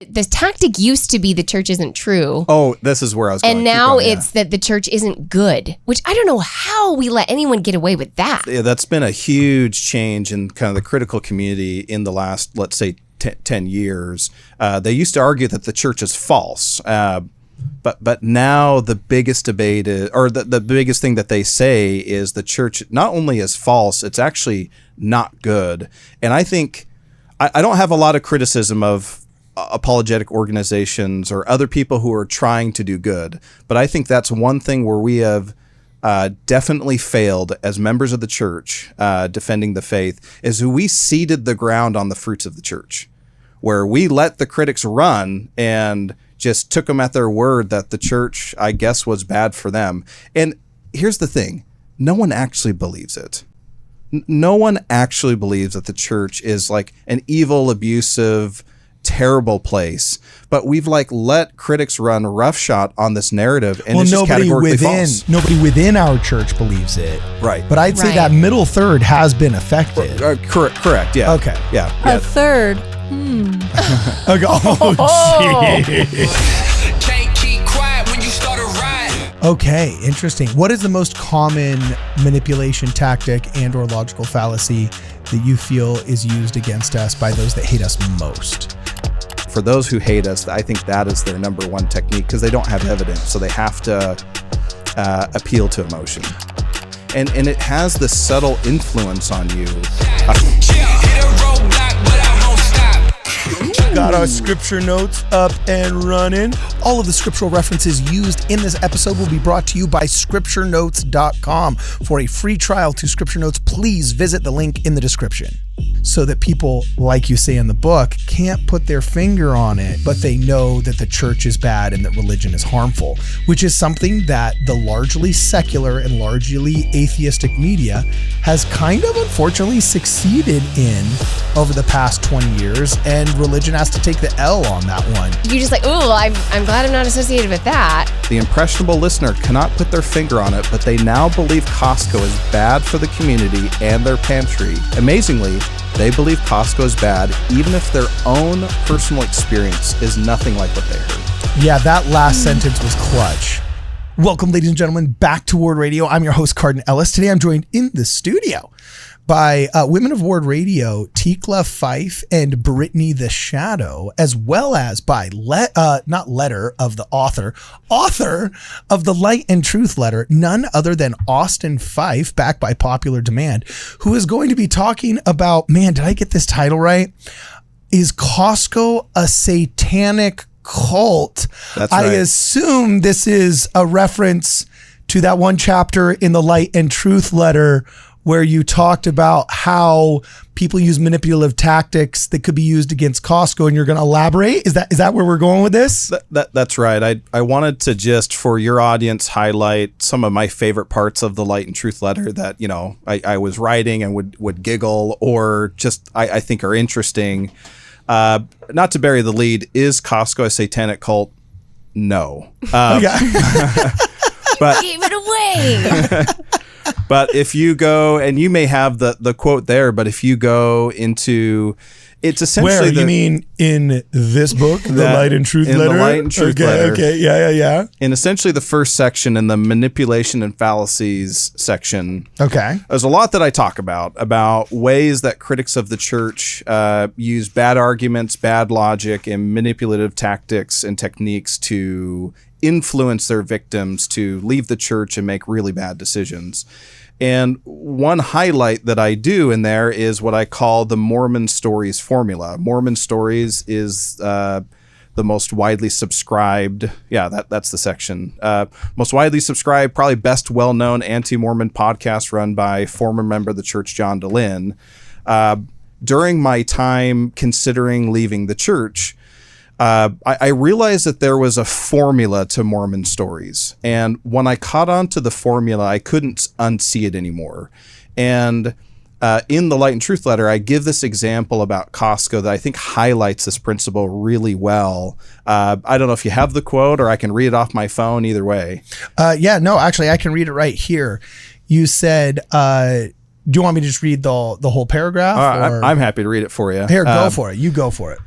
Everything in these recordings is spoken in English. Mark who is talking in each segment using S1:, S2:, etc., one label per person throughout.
S1: The tactic used to be the church isn't true.
S2: Oh, this is where I was going.
S1: And now it's that the church isn't good, which I don't know how we let anyone get away with that.
S2: Yeah, that's been a huge change in kind of the critical community in the last, let's say, 10 years. They used to argue that the church is false. But now the biggest debate is, or the biggest thing that they say is the church not only is false, it's actually not good. And I think I don't have a lot of criticism of apologetic organizations or other people who are trying to do good. But I think that's one thing where we have definitely failed as members of the church defending the faith, is we ceded the ground on the fruits of the church, where we let the critics run and just took them at their word that the church, I guess, was bad for them. And here's the thing. No one actually believes it. No one actually believes that the church is like an evil, abusive, terrible place, but we've like let critics run roughshot on this narrative, and it's just categorically false.
S3: Nobody within our church believes it,
S2: right?
S3: But I'd say that middle third has been affected.
S2: Correct. Yeah.
S3: Okay.
S2: Yeah.
S4: A third.
S3: Okay. Oh, geez.
S5: Can't keep quiet when you start a riot.
S3: Okay, interesting. What is the most common manipulation tactic and or logical fallacy that you feel is used against us by those that hate us most?
S2: For those who hate us, I think that is their number one technique, because they don't have evidence, so they have to appeal to emotion. And it has this subtle influence on you.
S3: Got our scripture notes up and running. All of the scriptural references used in this episode will be brought to you by scripturenotes.com. For a free trial to Scripture Notes, please visit the link in the description, so that people, like you say in the book, can't put their finger on it, but they know that the church is bad and that religion is harmful, which is something that the largely secular and largely atheistic media has kind of unfortunately succeeded in over the past 20 years, and religion has to take the L on that one.
S1: You're just like, ooh, I'm glad I'm not associated with that.
S2: The impressionable listener cannot put their finger on it, but they now believe Costco is bad for the community and their pantry. Amazingly, they believe Costco is bad, even if their own personal experience is nothing like what they heard.
S3: Yeah, that last sentence was clutch. Welcome, ladies and gentlemen, back to Word Radio. I'm your host, Cardon Ellis. Today I'm joined in the studio by Women of Word Radio, Tikla Fife and Brittany the Shadow, as well as by author of the Light and Truth Letter, none other than Austin Fife, back by popular demand, who is going to be talking about, man, did I get this title right? Is Costco a satanic cult?
S2: That's right.
S3: I assume this is a reference to that one chapter in the Light and Truth Letter where you talked about how people use manipulative tactics that could be used against Costco, and you're going to elaborate? Is that where we're going with this?
S2: That's right. I wanted to just, for your audience, highlight some of my favorite parts of the Light and Truth Letter that, you know, I was writing and would giggle, or just I think are interesting. Not to bury the lead, is Costco a satanic cult? No.
S3: Okay.
S2: But
S1: Gave it away.
S2: But if you go, and you may have the quote there, but if you go into, it's essentially
S3: you mean in this book, the Light and Truth Letter?
S2: In the Light and Truth Letter.
S3: Okay, yeah.
S2: In essentially the first section, in the Manipulation and Fallacies section.
S3: Okay.
S2: There's a lot that I talk about ways that critics of the church use bad arguments, bad logic, and manipulative tactics and techniques to influence their victims to leave the church and make really bad decisions. And one highlight that I do in there is what I call the Mormon Stories formula. Mormon Stories is the most widely subscribed. Yeah, that's the section. Most widely subscribed, probably best well-known anti-Mormon podcast run by former member of the church, John DeLynn. During my time considering leaving the church, I realized that there was a formula to Mormon stories. And when I caught on to the formula, I couldn't unsee it anymore. And in the Light and Truth Letter, I give this example about Costco that I think highlights this principle really well. I don't know if you have the quote, or I can read it off my phone, either way.
S3: No, actually, I can read it right here. You said, do you want me to just read the whole paragraph?
S2: I'm happy to read it for you.
S3: Here, go for it. You go for it.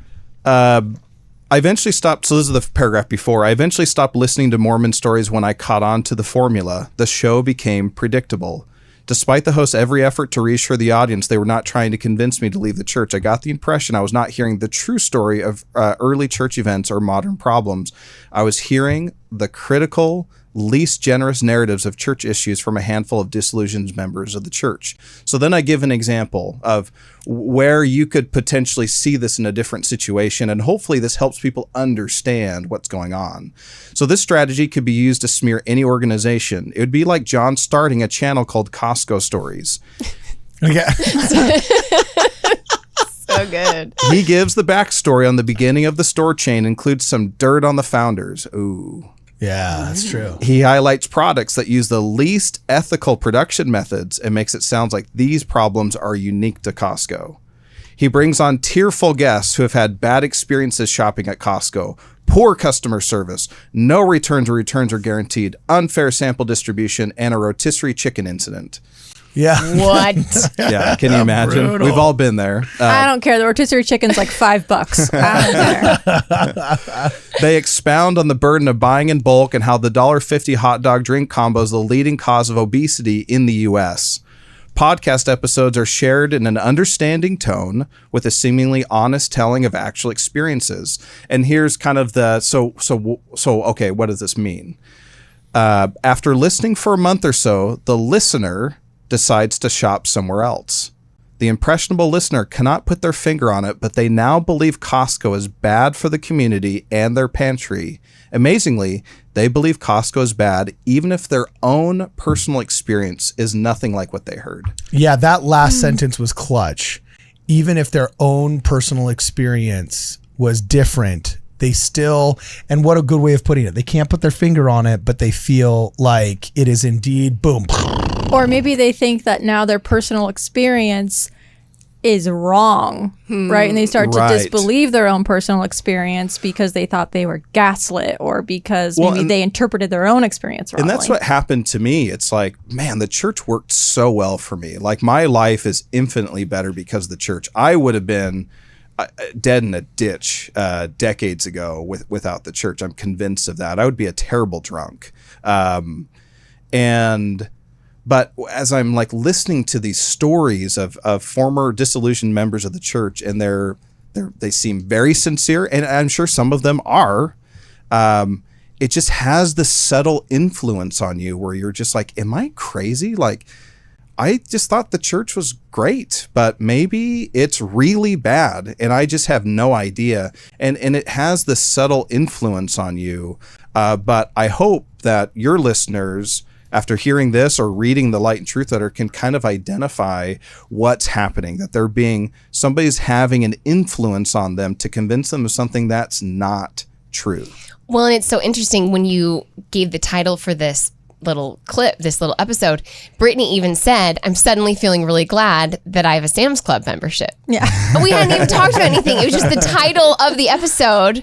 S2: I eventually stopped. So this is the paragraph before. I eventually stopped listening to Mormon stories when I caught on to the formula. The show became predictable. Despite the host's every effort to reassure the audience they were not trying to convince me to leave the church, I got the impression I was not hearing the true story of early church events or modern problems. I was hearing the critical, least generous narratives of church issues from a handful of disillusioned members of the church. So then I give an example of where you could potentially see this in a different situation, and hopefully this helps people understand what's going on. So this strategy could be used to smear any organization. It would be like John starting a channel called Costco Stories.
S3: Yeah.
S1: So good.
S2: He gives the backstory on the beginning of the store chain, includes some dirt on the founders. Ooh.
S3: Yeah, that's true.
S2: He highlights products that use the least ethical production methods and makes it sound like these problems are unique to Costco. He brings on tearful guests who have had bad experiences shopping at Costco, poor customer service, no returns or returns are guaranteed, unfair sample distribution, and a rotisserie chicken incident.
S3: Yeah.
S1: What?
S2: Yeah, can you imagine?
S3: Brutal.
S2: We've all been there.
S4: I don't care. The rotisserie chicken's like $5. I don't care.
S2: They expound on the burden of buying in bulk and how the $1.50 hot dog drink combo is the leading cause of obesity in the U.S. Podcast episodes are shared in an understanding tone with a seemingly honest telling of actual experiences. And here's kind of the, okay, what does this mean? After listening for a month or so, the listener decides to shop somewhere else. The impressionable listener cannot put their finger on it, but they now believe Costco is bad for the community and their pantry. Amazingly, they believe Costco is bad, even if their own personal experience is nothing like what they heard.
S3: Yeah, that last sentence was clutch. Even if their own personal experience was different, they still, and what a good way of putting it, they can't put their finger on it, but they feel like it is indeed, boom.
S4: Or maybe they think that now their personal experience is wrong, right? And they start to
S2: Right.
S4: disbelieve their own personal experience because they thought they were gaslit, or because maybe they interpreted their own experience wrongly.
S2: And that's what happened to me. It's like, man, the church worked so well for me. Like, my life is infinitely better because of the church. I would have been dead in a ditch decades ago without the church. I'm convinced of that. I would be a terrible drunk. But as I'm like listening to these stories of former disillusioned members of the church, and they seem very sincere, and I'm sure some of them are, it just has this subtle influence on you where you're just like, am I crazy? Like, I just thought the church was great, but maybe it's really bad and I just have no idea. And it has this subtle influence on you. But I hope that your listeners, after hearing this or reading the Light and Truth Letter, can kind of identify what's happening, that somebody's having an influence on them to convince them of something that's not true.
S1: Well, and it's so interesting when you gave the title for this little clip, this little episode, Brittany even said, I'm suddenly feeling really glad that I have a Sam's Club membership.
S4: Yeah.
S1: We hadn't even talked about anything. It was just the title of the episode.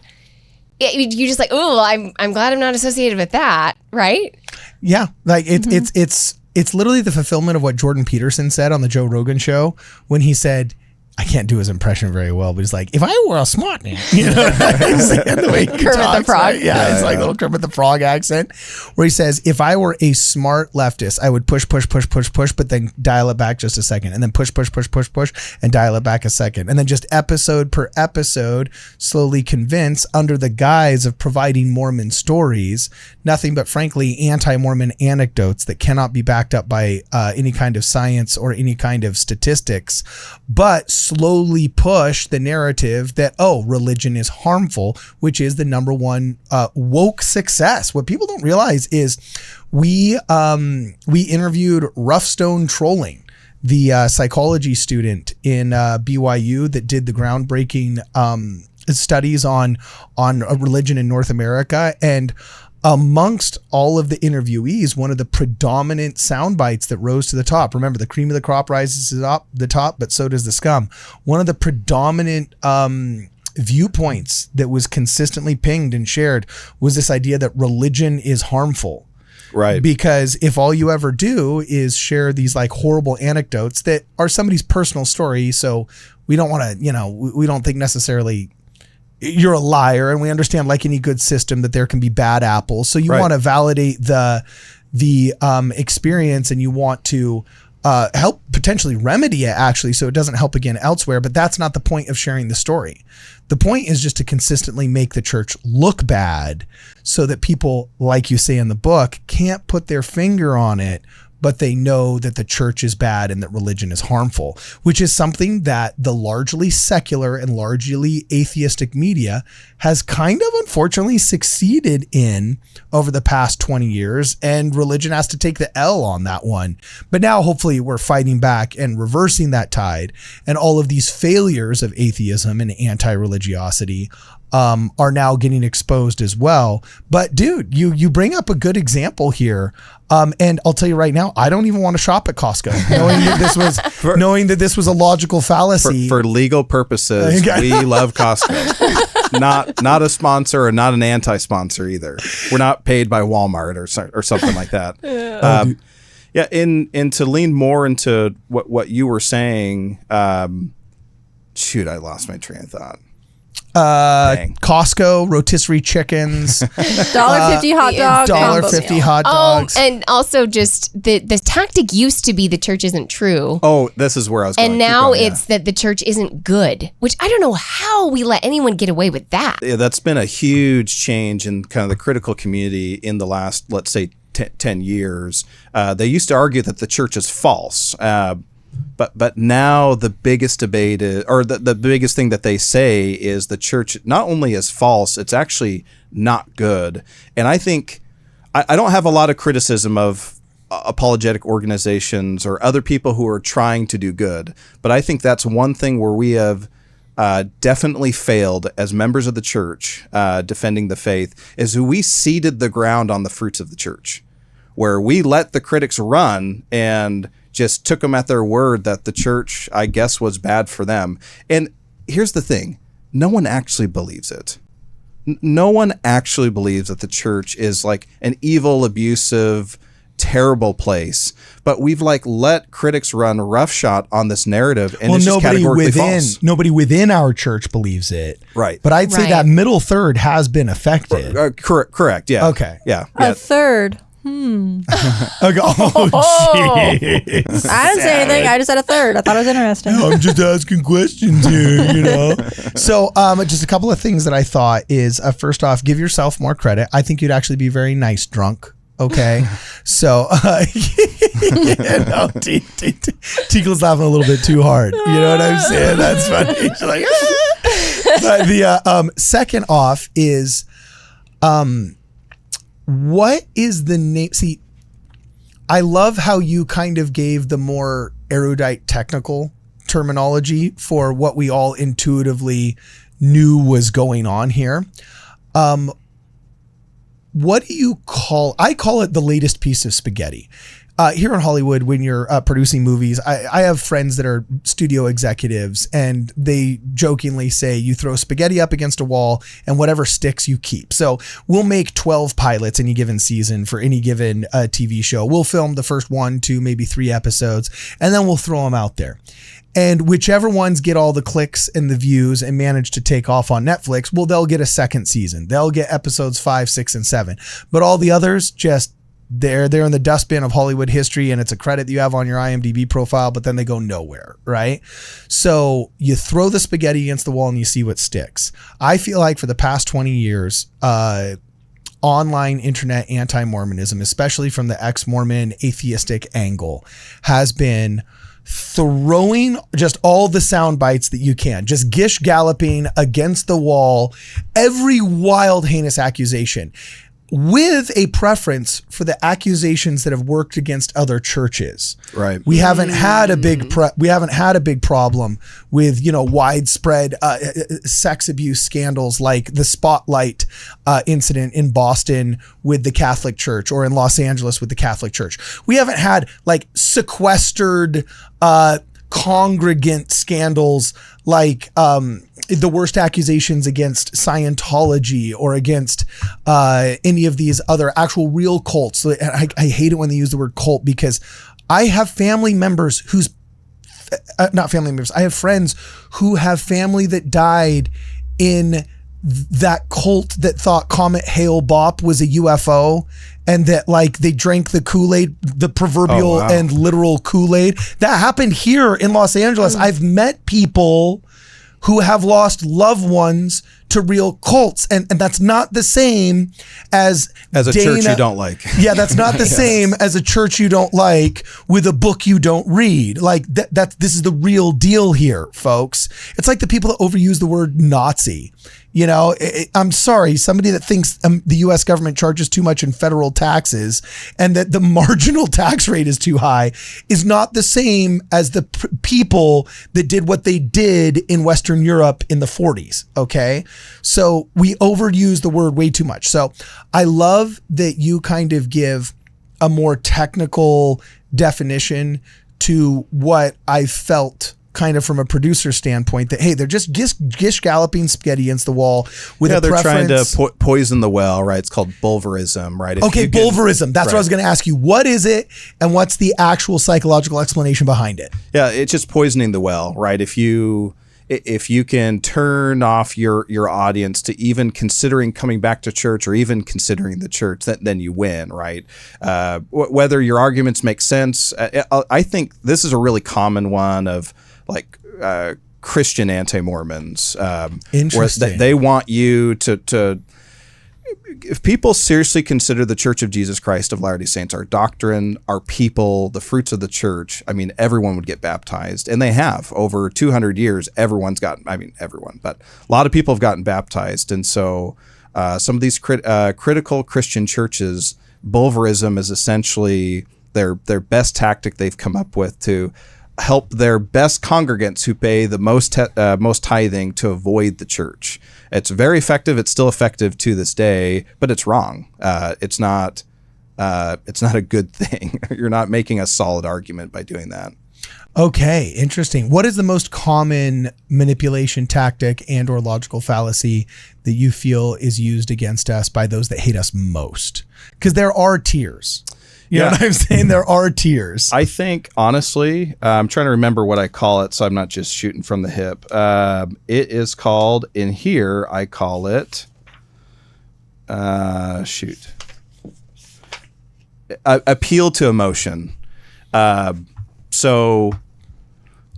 S1: You're just like, oh, I'm glad I'm not associated with that, right?
S3: Yeah, like it's literally the fulfillment of what Jordan Peterson said on the Joe Rogan show when he said, I can't do his impression very well, but he's like, if I were a smart man, you know, the way he
S1: Kermit
S3: talks,
S1: the Frog.
S3: right? Yeah, it's like a little Kermit the Frog accent, where he says, if I were a smart leftist, I would push, but then dial it back just a second, and then push, and dial it back a second, and then just episode per episode, slowly convince under the guise of providing Mormon stories, nothing but frankly anti-Mormon anecdotes that cannot be backed up by any kind of science or any kind of statistics, but slowly push the narrative that, religion is harmful, which is the number one woke success. What people don't realize is we interviewed Rough Stone Trolling, the psychology student in BYU that did the groundbreaking studies on religion in North America. And amongst all of the interviewees, one of the predominant sound bites that rose to the top, remember, the cream of the crop rises to the top, but so does the scum. One of the predominant viewpoints that was consistently pinged and shared was this idea that religion is harmful.
S2: Right.
S3: Because if all you ever do is share these like horrible anecdotes that are somebody's personal story, so we don't want to, we don't think necessarily you're a liar, and we understand, like any good system, that there can be bad apples. So you
S2: Right.
S3: want to validate the experience, and you want to help potentially remedy it, actually, so it doesn't help again elsewhere. But that's not the point of sharing the story. The point is just to consistently make the church look bad, so that people, like you say in the book, can't put their finger on it, but they know that the church is bad and that religion is harmful, which is something that the largely secular and largely atheistic media has kind of unfortunately succeeded in over the past 20 years. And religion has to take the L on that one. But now hopefully we're fighting back and reversing that tide. And all of these failures of atheism and anti-religiosity are now getting exposed as well. But dude, you bring up a good example here. And I'll tell you right now, I don't even want to shop at Costco, knowing that this was a logical fallacy.
S2: For legal purposes, we love Costco. Not a sponsor, or not an anti-sponsor either. We're not paid by Walmart or something like that. Yeah, and to lean more into what you were saying. Shoot, I lost my train of thought.
S3: Costco, rotisserie chickens,
S4: $1.50 hot dog,
S3: $1.50 hot dogs.
S1: Oh, and also just the tactic used to be the church isn't true.
S2: Oh, this is where I was going.
S1: And now it's that the church isn't good, which I don't know how we let anyone get away with that.
S2: Yeah, that's been a huge change in kind of the critical community in the last, let's say, 10 years. They used to argue that the church is false. But now the biggest debate is, or the biggest thing that they say is the church not only is false, it's actually not good. And I think I don't have a lot of criticism of apologetic organizations or other people who are trying to do good. But I think that's one thing where we have definitely failed as members of the church defending the faith, is we seeded the ground on the fruits of the church, where we let the critics run and just took them at their word that the church, I guess, was bad for them. And here's the thing. No one actually believes it. No one actually believes that the church is like an evil, abusive, terrible place. But we've like let critics run roughshot on this narrative, and it's just categorically false.
S3: Nobody within our church believes it.
S2: Right.
S3: But I'd say
S1: Right.
S3: that middle third has been affected.
S2: Correct. Yeah.
S3: Okay.
S2: Yeah.
S4: A third.
S3: Okay. Oh, jeez.
S4: I didn't say anything. I just said a third. I thought it was interesting.
S3: I'm just asking questions here, So just a couple of things that I thought is, first off, give yourself more credit. I think you'd actually be very nice drunk. Okay. So, Tikla's laughing a little bit too hard. You know what I'm saying? That's funny. She's like, but the second off is, what is the name? See, I love how you kind of gave the more erudite technical terminology for what we all intuitively knew was going on here. What do you call? I call it the latest piece of spaghetti. Here in Hollywood, when you're producing movies, I have friends that are studio executives, and they jokingly say you throw spaghetti up against a wall and whatever sticks you keep. So we'll make 12 pilots any given season for any given TV show. We'll film the first 1, 2, maybe 3 episodes, and then we'll throw them out there. And whichever ones get all the clicks and the views and manage to take off on Netflix, well, they'll get a second season. They'll get episodes 5, 6, and 7. But all the others just, they're in the dustbin of Hollywood history, and it's a credit that you have on your IMDb profile, but then they go nowhere, right? So you throw the spaghetti against the wall and you see what sticks. I feel like for the past 20 years, online internet anti-Mormonism, especially from the ex-Mormon atheistic angle, has been throwing just all the sound bites that you can, just gish galloping against the wall, every wild, heinous accusation, with a preference for the accusations that have worked against other churches.
S2: Right.
S3: We haven't had a big problem with, widespread sex abuse scandals like the Spotlight incident in Boston with the Catholic Church, or in Los Angeles with the Catholic Church. We haven't had like sequestered congregant scandals like the worst accusations against Scientology or against any of these other actual real cults. I hate it when they use the word cult, because I have family members whose not family members. I have friends who have family that died in that cult that thought Comet Hale Bopp was a UFO, and that like they drank the Kool-Aid, the proverbial and literal Kool-Aid. That happened here in Los Angeles. I've met people who have lost loved ones to real cults, and that's not the same as
S2: a church you don't like.
S3: Yeah, that's not the same as a church you don't like with a book you don't read. Like this is the real deal here, folks. It's like the people that overuse the word Nazi. You know, I'm sorry, somebody that thinks the U.S. government charges too much in federal taxes and that the marginal tax rate is too high is not the same as the people that did what they did in Western Europe in the 40s, okay? So we overuse the word way too much. So I love that you kind of give a more technical definition to what I felt kind of from a producer standpoint, that hey, they're just gish galloping spaghetti against the wall with a preference.
S2: Trying to poison the well, right? It's called bulverism, right?
S3: Bulverism. That's what I was going to ask you. What is it, and what's the actual psychological explanation behind it?
S2: Yeah, it's just poisoning the well, right? If you can turn off your audience to even considering coming back to church or even considering the church, then you win, right? Whether your arguments make sense, I think this is a really common one of like Christian anti-Mormons.
S3: Interesting.
S2: Where they want you to if people seriously consider the Church of Jesus Christ of Latter-day Saints, our doctrine, our people, the fruits of the church, I mean, everyone would get baptized. And they have. Over 200 years, everyone, but a lot of people have gotten baptized. And so some of these critical Christian churches, bulverism is essentially their best tactic they've come up with to help their best congregants who pay the most tithing to avoid the church. It's very effective. It's still effective to this day, but it's wrong. It's not a good thing. You're not making a solid argument by doing that.
S3: Okay, interesting. What is the most common manipulation tactic and or logical fallacy that you feel is used against us by those that hate us most? Because there are tiers. You know what I'm saying? There are tiers.
S2: I think, honestly, I'm trying to remember what I call it, so I'm not just shooting from the hip. It is called, in here, I call it, appeal to emotion. So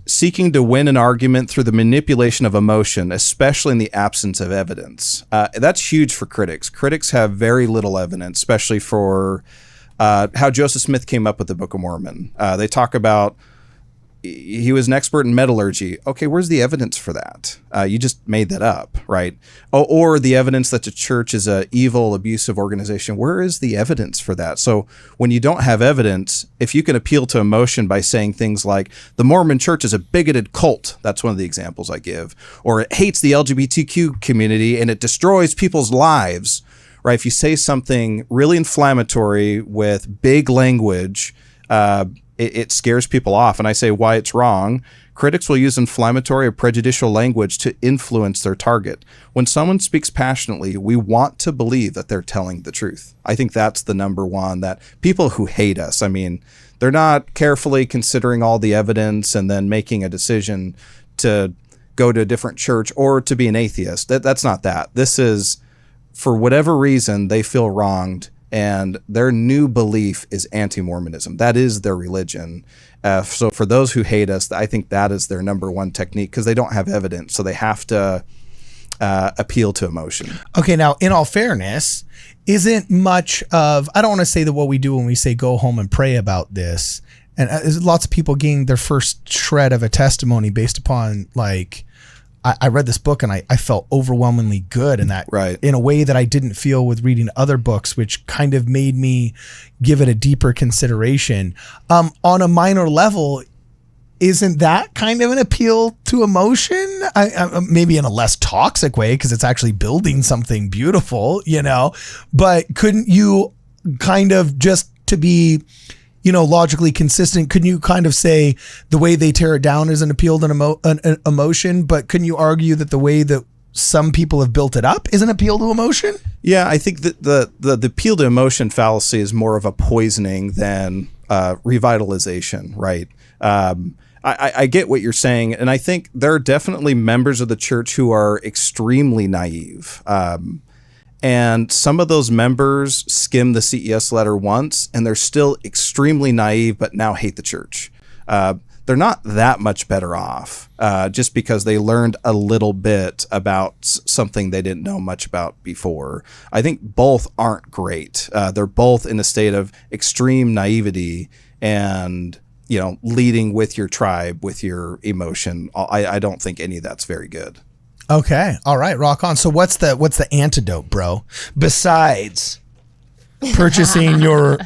S2: seeking to win an argument through the manipulation of emotion, especially in the absence of evidence. That's huge for critics. Critics have very little evidence, especially for how Joseph Smith came up with the Book of Mormon. They talk about he was an expert in metallurgy. Okay, where's the evidence for that? You just made that up, right? Or the evidence that the church is a evil, abusive organization. Where is the evidence for that? So when you don't have evidence, if you can appeal to emotion by saying things like, the Mormon church is a bigoted cult, that's one of the examples I give, or it hates the LGBTQ community and it destroys people's lives, right? If you say something really inflammatory with big language, it scares people off. And I say why it's wrong. Critics will use inflammatory or prejudicial language to influence their target. When someone speaks passionately, we want to believe that they're telling the truth. I think that's the number one, that people who hate us, I mean, they're not carefully considering all the evidence and then making a decision to go to a different church or to be an atheist. That's not that. This is, for whatever reason, they feel wronged, and their new belief is anti-Mormonism. That is their religion. So for those who hate us, I think that is their number one technique, because they don't have evidence, so they have to appeal to emotion.
S3: Okay, now, in all fairness, isn't much of, I don't want to say that what we do when we say go home and pray about this, and lots of people getting their first shred of a testimony based upon, like, I read this book and I felt overwhelmingly good, and that in a way that I didn't feel with reading other books, which kind of made me give it a deeper consideration. On a minor level, isn't that kind of an appeal to emotion? Maybe in a less toxic way, because it's actually building something beautiful, you know, but couldn't you kind of, just to be, you know, logically consistent, couldn't you kind of say the way they tear it down is an appeal to an emotion, but couldn't you argue that the way that some people have built it up is an appeal to emotion?
S2: Yeah, I think that the appeal to emotion fallacy is more of a poisoning than revitalization, right? I get what you're saying, and I think there are definitely members of the church who are extremely naive. And some of those members skim the CES letter once, and they're still extremely naive, but now hate the church. They're not that much better off just because they learned a little bit about something they didn't know much about before. I think both aren't great. They're both in a state of extreme naivety and, leading with your tribe, with your emotion. I don't think any of that's very good.
S3: Okay. All right. Rock on. So what's the antidote, bro? Besides purchasing your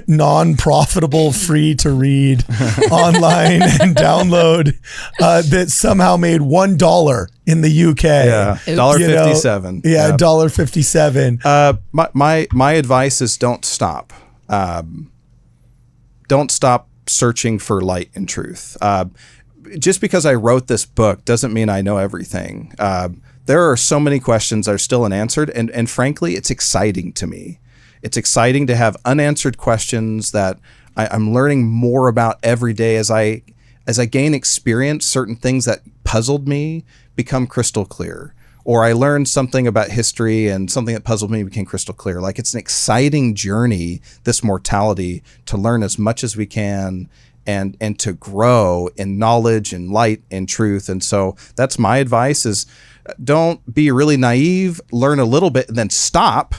S3: non-profitable free-to-read online and download that somehow made $1 in the UK.
S2: Yeah, $1.57.
S3: Yeah, $1.57.
S2: My advice is don't stop. Don't stop searching for light and truth. Just because I wrote this book doesn't mean I know everything. There are so many questions that are still unanswered, and frankly, it's exciting to me. It's exciting to have unanswered questions that I'm learning more about every day as I gain experience. Certain things that puzzled me become crystal clear, or I learned something about history and something that puzzled me became crystal clear. Like, it's an exciting journey, this mortality, to learn as much as we can and to grow in knowledge and light and truth. And so that's my advice: is don't be really naive, learn a little bit, and then stop.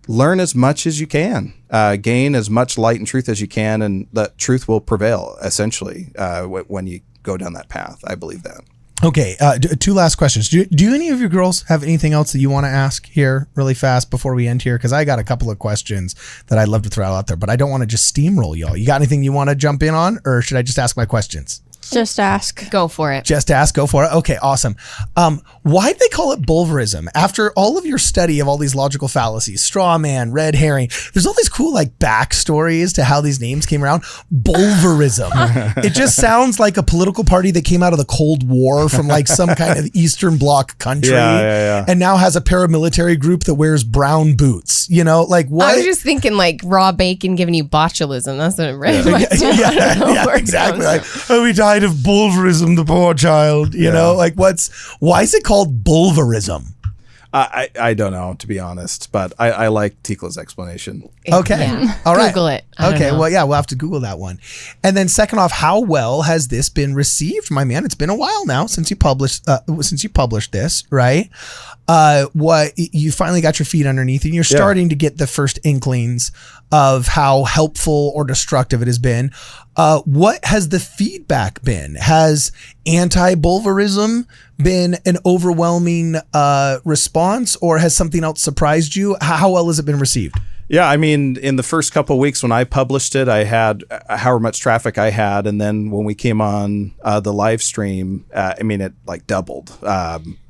S2: Learn as much as you can, gain as much light and truth as you can, and the truth will prevail, essentially, when you go down that path. I believe that.
S3: Okay, two last questions. Do any of you girls have anything else that you want to ask here really fast before we end here? Because I got a couple of questions that I'd love to throw out there, but I don't want to just steamroll y'all. You got anything you want to jump in on, or should I just ask my questions?
S4: Just ask.
S1: Go for it.
S3: Just ask, go for it. Okay, awesome. Why do they call it bulverism? After all of your study of all these logical fallacies, straw man, red herring, there's all these cool backstories to how these names came around. Bulverism. It just sounds like a political party that came out of the Cold War from some kind of Eastern Bloc country, and now has a paramilitary group that wears brown boots. What?
S1: I was just thinking raw bacon giving you botulism. That's what it read.
S3: Yeah, exactly. We died of bulverism, the poor child. You know, why is it called bulverism?
S2: I don't know, to be honest, but I like Tikla's explanation.
S3: Okay.
S1: Yeah.
S3: All right.
S1: Google it.
S3: Okay. Well, yeah, we'll have to Google that one. And then second off, how well has this been received, my man? It's been a while now since you published this, right? What you finally got your feet underneath, and you're starting to get the first inklings of how helpful or destructive it has been. What has the feedback been? Has anti-bulverism been an overwhelming response, or has something else surprised you? How well has it been received?
S2: Yeah, I mean, in the first couple of weeks when I published it, I had however much traffic I had, and then when we came on the live stream, it doubled.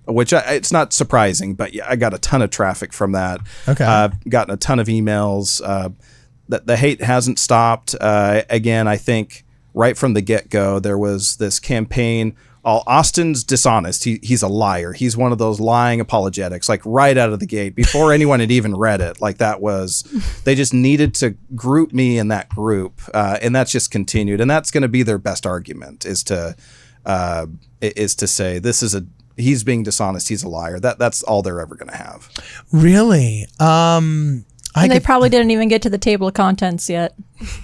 S2: Which it's not surprising, but yeah, I got a ton of traffic from that.
S3: Okay,
S2: gotten a ton of emails. The hate hasn't stopped. Again, I think right from the get-go, there was this campaign. Austin's dishonest. He's a liar. He's one of those lying apologetics, right out of the gate, before anyone had even read it. They just needed to group me in that group, and that's just continued. And that's going to be their best argument, is to say he's being dishonest. He's a liar. That's all they're ever going to have.
S3: Really?
S4: And they probably didn't even get to the table of contents yet.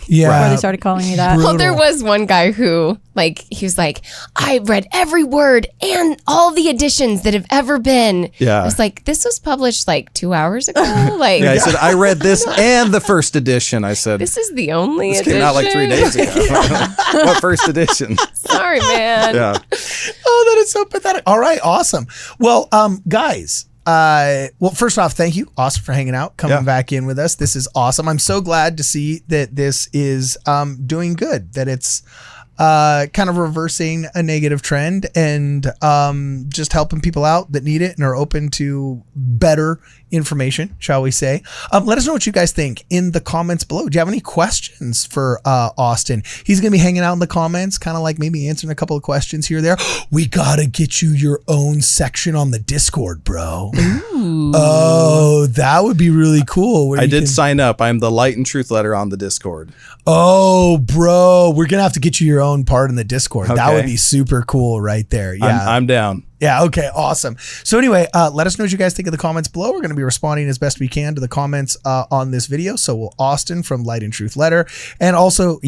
S3: Yeah.
S4: Before they started calling you that.
S1: Well, there was one guy who, he was like, I read every word and all the editions that have ever been.
S2: Yeah.
S1: I was like, this was published 2 hours ago.
S2: I said, I read this and the first edition. I said,
S1: this is the only
S2: this
S1: edition.
S2: came out 3 days ago. What first edition?
S1: Sorry, man.
S2: Yeah.
S3: Oh, that is so pathetic. All right. Awesome. Well, guys, first off, thank you, Austin, for hanging out, coming back in with us. This is awesome. I'm so glad to see that this is doing good, that it's kind of reversing a negative trend and just helping people out that need it and are open to better information, shall we say. Let us know what you guys think in the comments below. Do you have any questions for Austin? He's going to be hanging out in the comments, kind of maybe answering a couple of questions here or there. We got to get you your own section on the Discord, bro. Ooh. Oh, Oh, that would be really cool.
S2: I did sign up. I'm the Light and Truth Letter on the Discord.
S3: Oh, bro, we're gonna have to get you your own part in the Discord. That
S2: Okay.
S3: would be super cool right there. Yeah,
S2: I'm down.
S3: Yeah, okay, awesome. So anyway, let us know what you guys think in the comments below. We're going to be responding as best we can to the comments on this video. So will Austin from Light and Truth Letter. And also,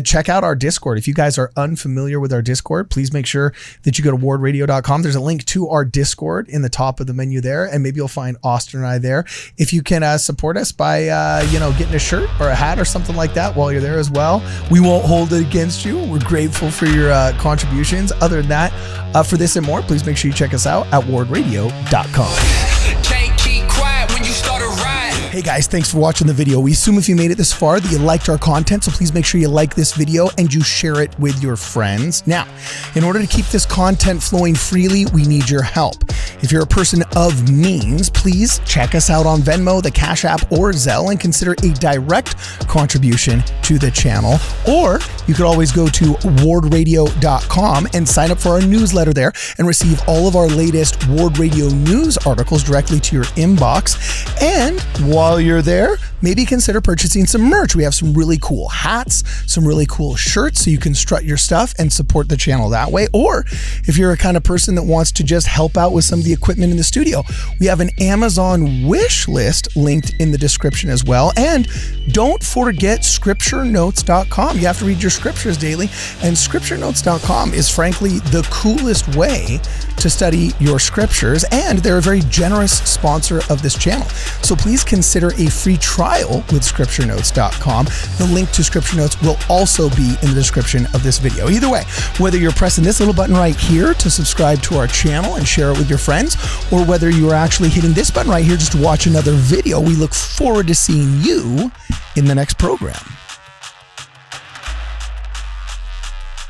S3: check out our Discord. If you guys are unfamiliar with our Discord, please make sure that you go to wardradio.com. There's a link to our Discord in the top of the menu there, and maybe you'll find Austin and I there. If you can support us by, getting a shirt or a hat or something like that while you're there as well, we won't hold it against you. We're grateful for your contributions. Other than that, for this and more, please make sure you check us out at wardradio.com.
S5: Can't keep quiet when you start a riot.
S3: Hey guys, thanks for watching the video. We assume if you made it this far that you liked our content, so please make sure you like this video and you share it with your friends. Now, in order to keep this content flowing freely, we need your help. If you're a person of means, please check us out on Venmo, the Cash App, or Zelle and consider a direct contribution to the channel. Or you could always go to wardradio.com and sign up for our newsletter there and receive all of our latest Ward Radio news articles directly to your inbox. And while you're there, maybe consider purchasing some merch. We have some really cool hats, some really cool shirts, so you can strut your stuff and support the channel that way. Or if you're a kind of person that wants to just help out with some of the equipment in the studio, we have an Amazon wish list linked in the description as well. And don't forget scripturenotes.com. You have to read your scriptures daily, and scripturenotes.com is frankly the coolest way to study your scriptures, and they're a very generous sponsor of this channel. So please consider a free trial with scripturenotes.com. The link to Scripture Notes will also be in the description of this video. Either way, whether you're pressing this little button right here to subscribe to our channel and share it with your friends, or whether you are actually hitting this button right here just to watch another video, we look forward to seeing you in the next program.